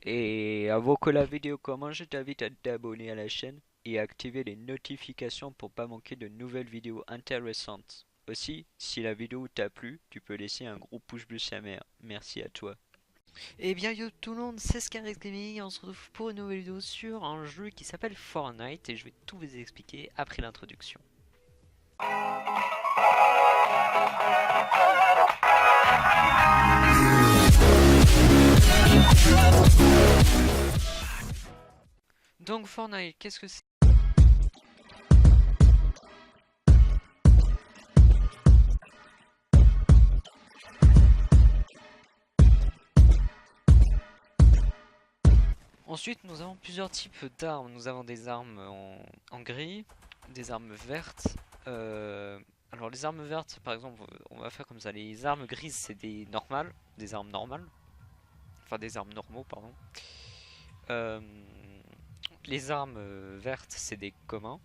Et avant que la vidéo commence, je t'invite à t'abonner à la chaîne et à activer les notifications pour pas manquer de nouvelles vidéos intéressantes. Aussi, si la vidéo t'a plu, tu peux laisser un gros pouce bleu sa mère. Merci à toi. Eh bien yo tout le monde, c'est Scarix Gaming et on se retrouve pour une nouvelle vidéo sur un jeu qui s'appelle Fortnite et je vais tout vous expliquer après l'introduction. Donc Fortnite, qu'est-ce que c'est? Ensuite, nous avons plusieurs types d'armes. Nous avons des armes en gris, des armes vertes. Euh, alors les armes vertes, par exemple, on va faire comme ça. Les armes grises, c'est des normales, des armes normales. Enfin, des armes normaux, pardon. Euh, les armes vertes, c'est des communs.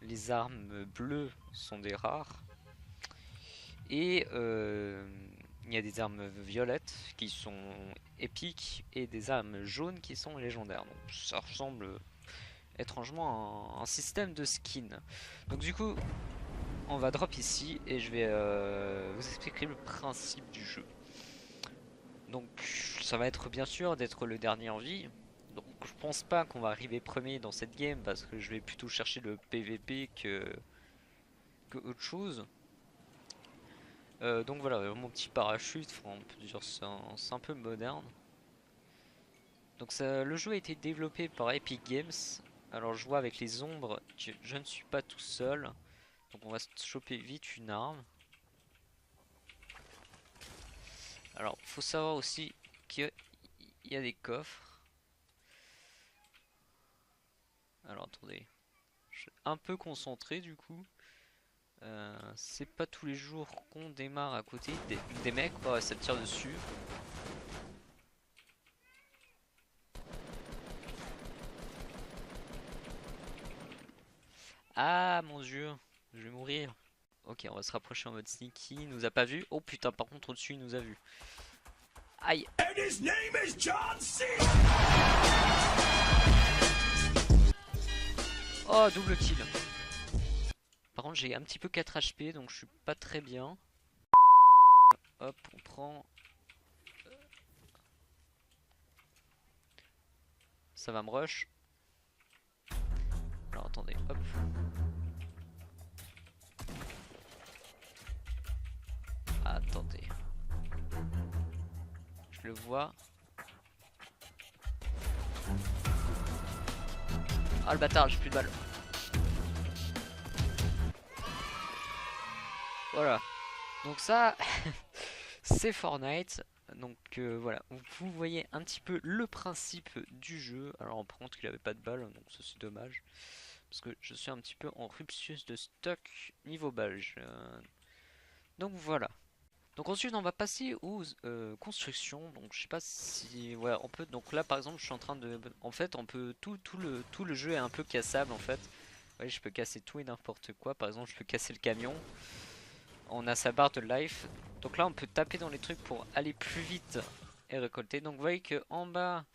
Les armes bleues sont des rares. Et il y a des armes violettes qui sont épiques et des armes jaunes qui sont légendaires. Donc ça ressemble étrangement à un système de skin. Donc du coup, on va drop ici et je vais vous expliquer le principe du jeu. Donc ça va être bien sûr d'être le dernier en vie. Donc je pense pas qu'on va arriver premier dans cette game parce que je vais plutôt chercher le PVP que autre chose. Donc voilà, mon petit parachute, enfin, on peut dire c'est un peu moderne. Donc ça, le jeu a été développé par Epic Games. Alors je vois avec les ombres que je ne suis pas tout seul. Donc on va se choper vite une arme. Alors faut savoir aussi qu'il y a des coffres. Alors attendez, je suis un peu concentré du coup. C'est pas tous les jours qu'on démarre à côté des mecs, quoi, ça tire dessus. Ah mon dieu, je vais mourir. Ok, on va se rapprocher en mode sneaky. Il nous a pas vu. Oh putain, par contre, au-dessus, il nous a vu. Aïe. And his name is John C. Oh, double kill. Par contre, j'ai un petit peu 4 HP, donc je suis pas très bien. Hop, on prend. Ça va me rush. Alors attendez, hop. Attendez. Je le vois. Ah le bâtard, j'ai plus de balles. Voilà. Donc ça, c'est Fortnite. Donc voilà, vous voyez un petit peu le principe du jeu. Alors par contre il avait pas de balles, donc ça c'est dommage. Parce que je suis un petit peu en rupture de stock niveau belge. Donc voilà. Donc ensuite on va passer aux constructions. Donc je sais pas si ouais on peut. Donc là par exemple je suis en train de. En fait on peut tout le jeu est un peu cassable en fait. Ouais, je peux casser tout et n'importe quoi. Par exemple je peux casser le camion. On a sa barre de life. Donc là on peut taper dans les trucs pour aller plus vite et récolter. Donc vous voyez que en bas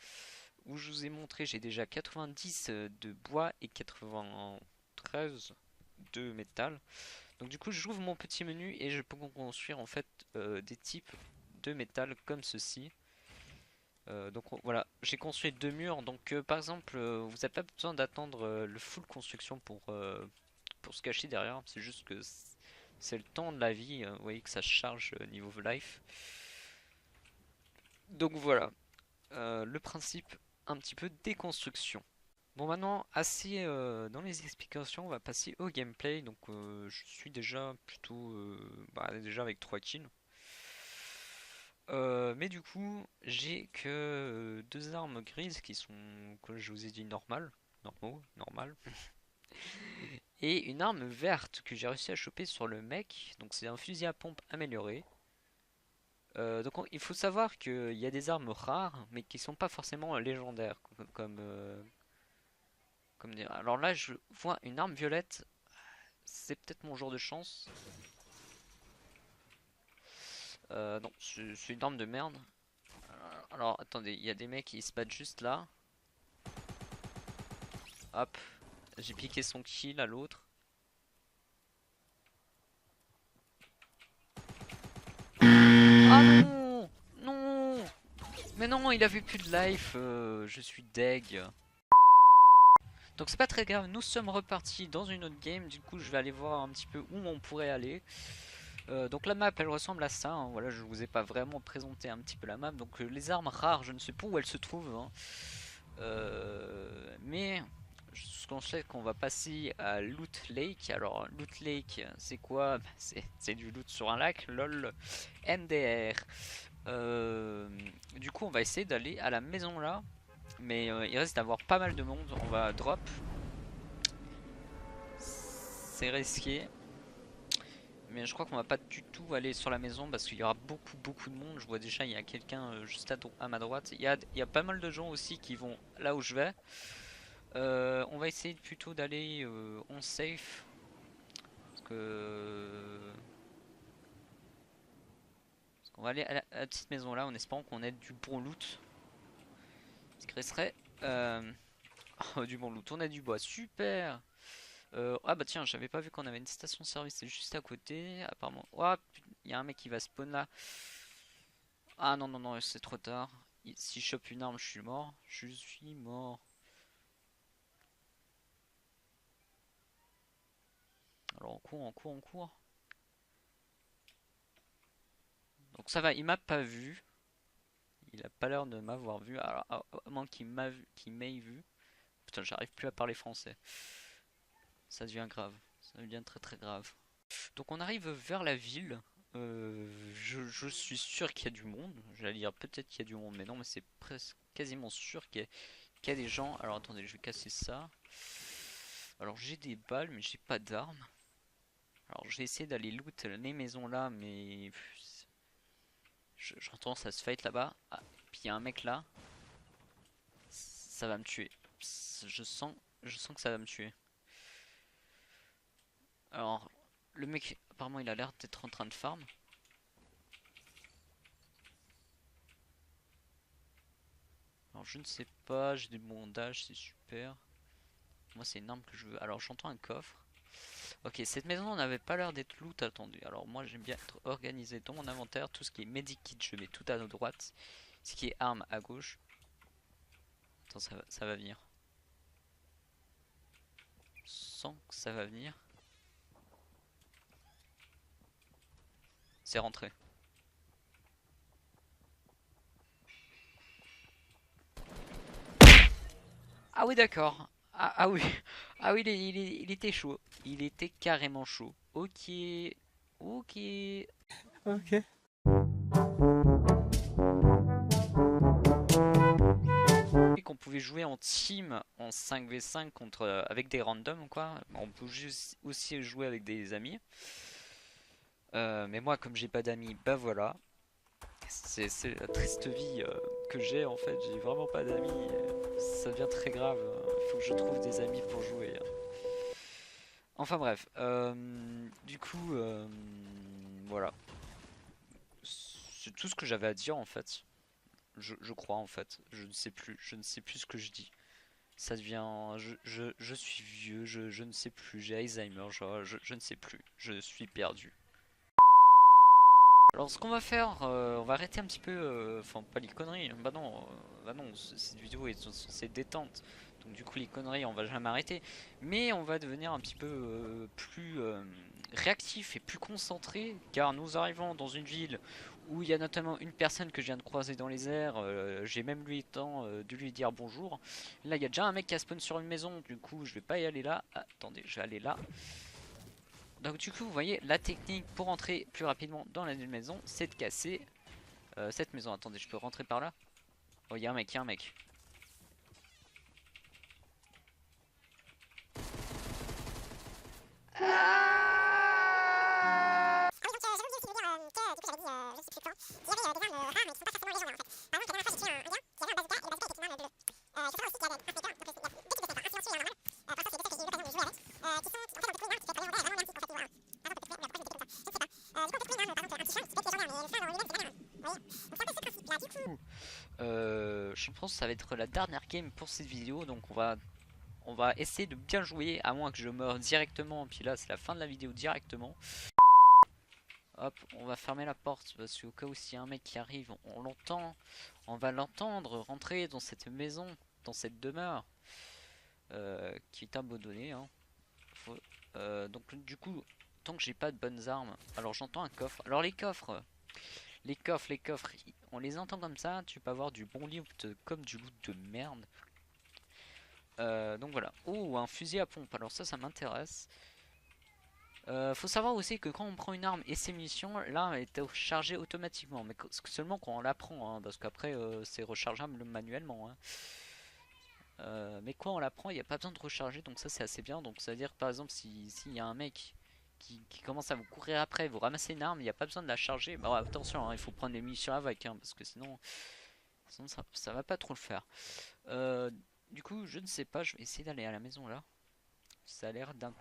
où je vous ai montré j'ai déjà 90 de bois et 93 de métal. Donc du coup j'ouvre mon petit menu et je peux construire en fait des types de métal comme ceci. Donc voilà, j'ai construit deux murs. Donc par exemple, vous n'avez pas besoin d'attendre le full construction pour se cacher derrière. C'est juste que c'est le temps de la vie. Vous voyez que ça charge niveau life. Donc voilà, le principe un petit peu déconstruction. Bon maintenant, assez dans les explications, on va passer au gameplay. Donc je suis déjà plutôt déjà avec 3 kills. Mais du coup, j'ai que deux armes grises qui sont, comme je vous ai dit, normales. Normaux, normal. Et une arme verte que j'ai réussi à choper sur le mec. Donc c'est un fusil à pompe amélioré. Donc il faut savoir qu'il y a des armes rares, mais qui sont pas forcément légendaires. Comme dire. Alors là, je vois une arme violette. C'est peut-être mon jour de chance. Non, c'est une arme de merde. Alors attendez, il y a des mecs qui se battent juste là. Hop, j'ai piqué son kill à l'autre. Ah non! Non! Mais non, il avait plus de life, je suis deg. Donc c'est pas très grave, nous sommes repartis dans une autre game, du coup je vais aller voir un petit peu où on pourrait aller. Donc la map elle ressemble à ça, hein. Voilà, je vous ai pas vraiment présenté un petit peu la map, donc les armes rares je ne sais pas où elles se trouvent, hein. Mais ce qu'on sait qu'on va passer à Loot Lake. Alors Loot Lake c'est quoi? C'est du loot sur un lac, lol, MDR. Du coup on va essayer d'aller à la maison là. Mais il risque d'avoir pas mal de monde. On va drop. C'est risqué. Mais je crois qu'on va pas du tout aller sur la maison parce qu'il y aura beaucoup de monde. Je vois déjà il y a quelqu'un juste à ma droite. Il y a pas mal de gens aussi qui vont là où je vais. On va essayer plutôt d'aller en safe. Parce qu'on va aller à la petite maison là en espérant qu'on ait du bon loot. Ce qui resterait du bon loot. On a du bois, super. Ah bah tiens, j'avais pas vu qu'on avait une station service, c'est juste à côté, apparemment. Oh, il y a un mec qui va spawn là. Ah non, non, non, c'est trop tard. Si je chope une arme, je suis mort. Je suis mort. Alors on court, on court, on court. Donc ça va, il m'a pas vu. Il a pas l'air de m'avoir vu. Alors, à moins qu'il m'ait vu. Putain, j'arrive plus à parler français. Ça devient grave. Ça devient très grave. Donc on arrive vers la ville. Je suis sûr qu'il y a du monde. J'allais dire peut-être qu'il y a du monde, mais non, mais c'est presque quasiment sûr qu'il y a des gens. Alors attendez, je vais casser ça. Alors j'ai des balles, mais j'ai pas d'armes. Alors je vais essayer d'aller loot les maisons là, mais j'entends ça se fight là-bas. Ah, puis il y a un mec là. Ça va me tuer. Je sens que ça va me tuer. Alors le mec, apparemment, il a l'air d'être en train de farm. Alors je ne sais pas, j'ai des bandages, c'est super. Moi c'est une arme que je veux. Alors j'entends un coffre. Ok, cette maison n'avait pas l'air d'être loot attendu. Alors moi j'aime bien être organisé dans mon inventaire. Tout ce qui est medikit je mets tout à droite. Ce qui est arme à gauche. Attends, ça va venir. Je sens que ça va venir. C'est rentré. Ah oui d'accord. Ah oui. Ah oui il était chaud. Il était carrément chaud. Ok. Ok. Ok. Qu'on pouvait jouer en team en 5v5 contre, avec des randoms quoi. On peut aussi jouer avec des amis. Mais moi comme j'ai pas d'amis, bah voilà. C'est la triste vie que j'ai en fait. J'ai vraiment pas d'amis. Ça devient très grave. Il faut que je trouve des amis pour jouer. Enfin bref. Du coup, voilà. C'est tout ce que j'avais à dire en fait. Je crois en fait. Je ne sais plus. Je ne sais plus ce que je dis. Ça devient. Je suis vieux. Je ne sais plus. J'ai Alzheimer. Je ne sais plus. Je suis perdu. Alors ce qu'on va faire, on va arrêter un petit peu, enfin pas les conneries, bah non, cette vidéo est censée détente, donc du coup les conneries on va jamais arrêter, mais on va devenir un petit peu plus réactif et plus concentré, car nous arrivons dans une ville où il y a notamment une personne que je viens de croiser dans les airs, j'ai même eu le temps de lui dire bonjour. Là il y a déjà un mec qui a spawn sur une maison, du coup je vais pas y aller là. Ah, attendez, je vais aller là. Donc du coup vous voyez la technique pour entrer plus rapidement dans la maison c'est de casser cette maison. Attendez, je peux rentrer par là? Oh il y a un mec, il y a un mec. je pense que ça va être la dernière game pour cette vidéo. Donc on va essayer de bien jouer, à moins que je meure directement. Puis là c'est la fin de la vidéo directement. Hop, on va fermer la porte parce qu'au cas où s'il y a un mec qui arrive, on l'entend. On va l'entendre rentrer dans cette maison, dans cette demeure qui est abandonnée. Hein. Donc du coup, tant que j'ai pas de bonnes armes, alors j'entends un coffre. Alors les coffres, on les entend comme ça. Tu peux avoir du bon loot comme du loot de merde. Donc voilà. Oh, un fusil à pompe. Alors ça m'intéresse. Faut savoir aussi que quand on prend une arme et ses munitions, là, elle est rechargée automatiquement. Mais seulement quand on la prend, hein, parce qu'après, c'est rechargeable manuellement. Hein. Mais quand on la prend, il n'y a pas besoin de recharger, donc ça c'est assez bien. Donc ça veut dire par exemple, s'il y a un mec qui commence à vous courir après, vous ramassez une arme, il n'y a pas besoin de la charger. Bah ouais, attention, hein, il faut prendre des munitions avec, hein, parce que sinon ça va pas trop le faire. Euh, du coup, je ne sais pas, je vais essayer d'aller à la maison là. Ça a l'air d'un...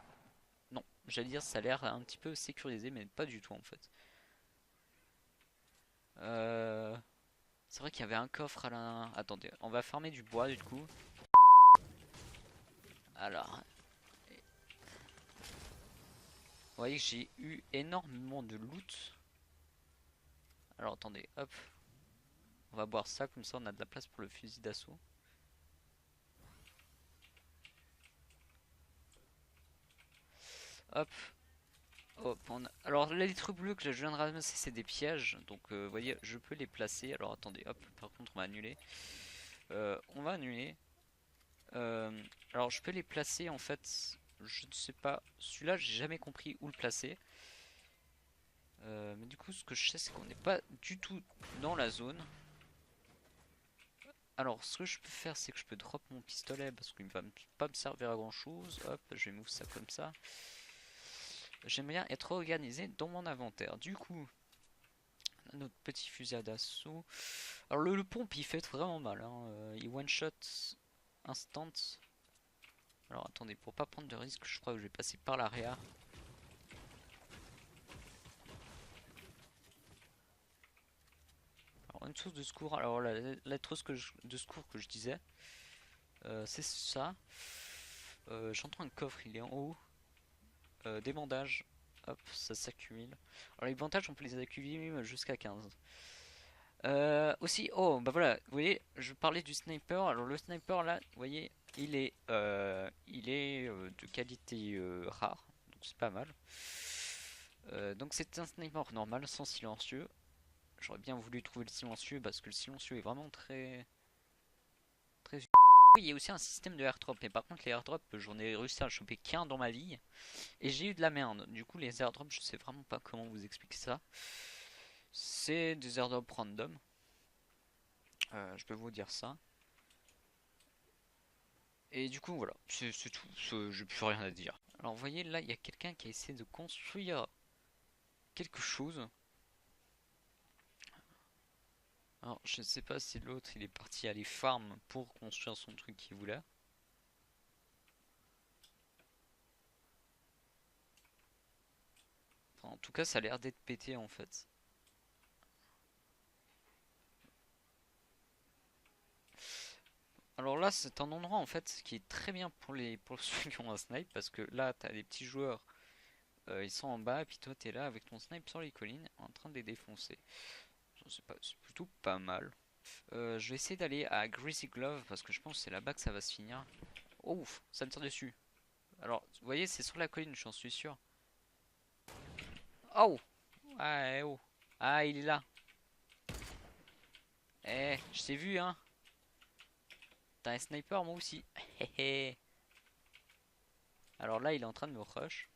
Non, j'allais dire ça a l'air un petit peu sécurisé, mais pas du tout en fait. Euh, C'est vrai qu'il y avait un coffre à la... Attendez, on va farmer du bois du coup. Alors, vous voyez que j'ai eu énormément de loot. Alors attendez, hop. On va boire ça, comme ça on a de la place pour le fusil d'assaut. Hop. Hop, alors les trucs bleus que je viens de ramasser c'est des pièges. Donc vous voyez, je peux les placer. Alors attendez, hop, par contre on va annuler. On va annuler. Euh, alors je peux les placer en fait. Je ne sais pas. Celui-là j'ai jamais compris où le placer. Mais du coup ce que je sais c'est qu'on n'est pas du tout dans la zone. Alors ce que je peux faire c'est que je peux drop mon pistolet parce qu'il ne va pas me servir à grand chose. Hop, je vais move ça comme ça. J'aime bien être organisé dans mon inventaire. Du coup, notre petit fusil d'assaut. Alors le pompe il fait vraiment mal. Hein. Il one shot instant. Alors attendez, pour pas prendre de risque, je crois que je vais passer par l'arrière. Alors une trousse de secours. Alors la trousse de secours que je disais, c'est ça. J'entends un coffre, il est en haut. Des bandages. Hop, ça s'accumule. Alors les bandages on peut les accumuler jusqu'à 15. Aussi, oh bah voilà, vous voyez, je parlais du sniper. Alors le sniper là, vous voyez, il est de qualité rare, donc c'est pas mal. Donc c'est un sniper normal, sans silencieux. J'aurais bien voulu trouver le silencieux parce que le silencieux est vraiment très. Oui, il y a aussi un système de airdrop, mais par contre les airdrops, j'en ai réussi à choper qu'un dans ma vie et j'ai eu de la merde. Du coup les airdrops, je sais vraiment pas comment vous expliquer ça. C'est des airdrops random. Je peux vous dire ça. Et du coup voilà, c'est tout, j'ai plus rien à dire. Alors vous voyez là il y a quelqu'un qui a essayé de construire quelque chose. Alors je ne sais pas si l'autre il est parti aller farm pour construire son truc qu'il voulait. Enfin, en tout cas ça a l'air d'être pété en fait. Alors là c'est un endroit en fait qui est très bien pour ceux qui ont un snipe parce que là t'as des petits joueurs, ils sont en bas et puis toi t'es là avec ton snipe sur les collines en train de les défoncer. C'est plutôt pas mal. Je vais essayer d'aller à Greasy Glove parce que je pense que c'est là-bas que ça va se finir. Oh, ouf, ça me tire dessus. Alors, vous voyez, c'est sur la colline, j'en suis sûr. Oh! Ah, oh! Ah, il est là. Eh, je t'ai vu, hein. T'as un sniper, moi aussi. Alors là, il est en train de me rush.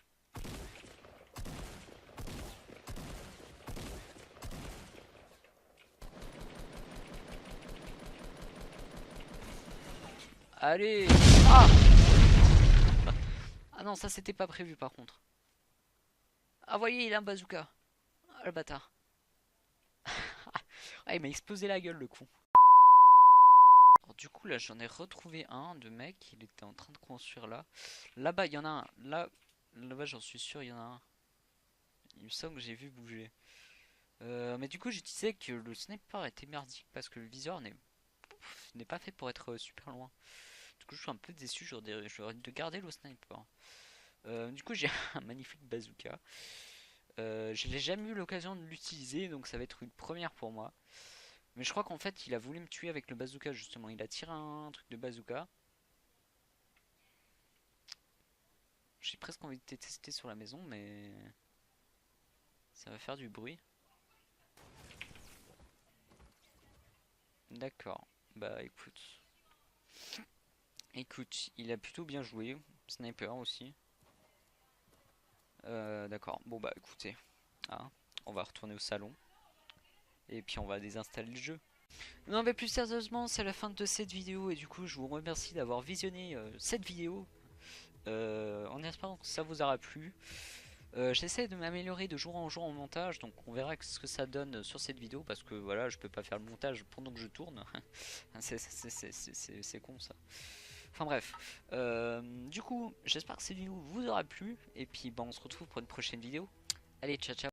Allez! Ah! Ah non, ça c'était pas prévu par contre. Ah, voyez, il a un bazooka. Ah, le bâtard. Ah, il m'a explosé la gueule, le con. Alors, du coup, là, j'en ai retrouvé un de mec. Il était en train de construire là. Là-bas, il y en a un. Là-bas, j'en suis sûr, il y en a un. Il me semble que j'ai vu bouger. Mais du coup, je disais que le sniper était merdique parce que le viseur n'est n'est pas fait pour être super loin. Du coup, je suis un peu déçu, j'aurais dû garder le sniper. Du coup, j'ai un magnifique bazooka. Je n'ai jamais eu l'occasion de l'utiliser, donc ça va être une première pour moi. Mais je crois qu'en fait, il a voulu me tuer avec le bazooka, justement. Il a tiré un truc de bazooka. J'ai presque envie de tester sur la maison, mais ça va faire du bruit. D'accord. Bah écoute. Écoute, il a plutôt bien joué. Sniper aussi. D'accord. Bon bah écoutez. Hein, on va retourner au salon. Et puis on va désinstaller le jeu. Non mais plus sérieusement, c'est la fin de cette vidéo. Et du coup, je vous remercie d'avoir visionné cette vidéo. En espérant que ça vous aura plu. J'essaie de m'améliorer de jour en jour en montage, donc on verra ce que ça donne sur cette vidéo parce que voilà, je peux pas faire le montage pendant que je tourne. C'est con ça. Enfin bref, du coup, j'espère que cette vidéo vous aura plu et puis bah, on se retrouve pour une prochaine vidéo. Allez, ciao ciao.